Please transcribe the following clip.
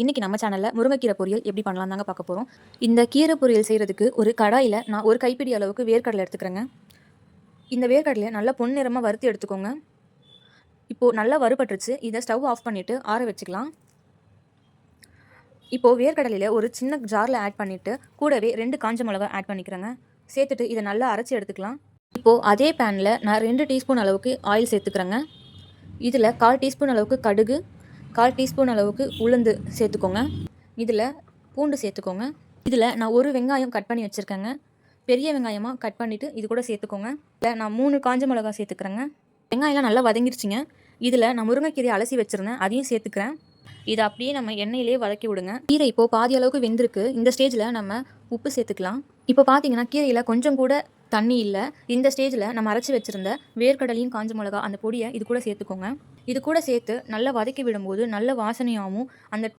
இன்னைக்கு நம்ம சேனல்ல முருங்கைக்கீரை பொரியல் எப்படி பண்ணலாம் தாங்க பார்க்க போகிறோம். இந்த கீரை பொரியல் செய்கிறதுக்கு ஒரு கடாயில் நான் ஒரு கைப்பிடி அளவுக்கு வேர்க்கடலை எடுத்துக்கிறேங்க. இந்த வேர்க்கடலையை நல்லா பொன்னிறமாக வறுத்து எடுத்துக்கோங்க. இப்போது நல்லா வறுபட்டுருச்சு. இதை ஸ்டவ் ஆஃப் பண்ணிவிட்டு ஆற வச்சுக்கலாம். இப்போது வேர்க்கடலையில் ஒரு சின்ன ஜாரில் ஆட் பண்ணிவிட்டு கூடவே 2 காஞ்ச மிளகா ஆட் பண்ணிக்கிறேங்க. சேர்த்துட்டு இதை நல்லா அரைச்சி எடுத்துக்கலாம். இப்போது அதே பேனில் நான் 2 டீஸ்பூன் அளவுக்கு ஆயில் சேர்த்துக்கிறேங்க. இதில் 1/4 டீஸ்பூன் அளவுக்கு கடுகு, 1/4 டீஸ்பூன் அளவுக்கு உளுந்து சேர்த்துக்கோங்க. இதில் பூண்டு சேர்த்துக்கோங்க. இதில் நான் ஒரு வெங்காயம் கட் பண்ணி வச்சுருக்கேங்க. பெரிய வெங்காயமாக கட் பண்ணிவிட்டு இது கூட சேர்த்துக்கோங்க. இதில் நான் 3 காஞ்ச மிளகா சேர்த்துக்கிறேங்க. வெங்காயம்லாம் நல்லா வதங்கிருச்சுங்க. இதில் நான் முருங்கைக்கீரை அலசி வச்சுருந்தேன், அதையும் சேர்த்துக்கிறேன். இதை அப்படியே நம்ம எண்ணெயிலே வதக்கி விடுங்க. கீரை இப்போது பாதி அளவுக்கு வெந்திருக்கு. இந்த ஸ்டேஜில் நம்ம உப்பு சேர்த்துக்கலாம். இப்போ பார்த்தீங்கன்னா கீரையில் கொஞ்சம் கூட தண்ணி இல்லை. இந்த ஸ்டேஜில் நம்ம அரைச்சி வச்சுருந்த வேர்க்கடலையும் காஞ்ச மிளகா அந்த பொடியை இது கூட சேர்த்துக்கோங்க. இது கூட சேர்த்து நல்லா வதக்கி விடும்போது நல்ல வாசனையாகவும் அந்த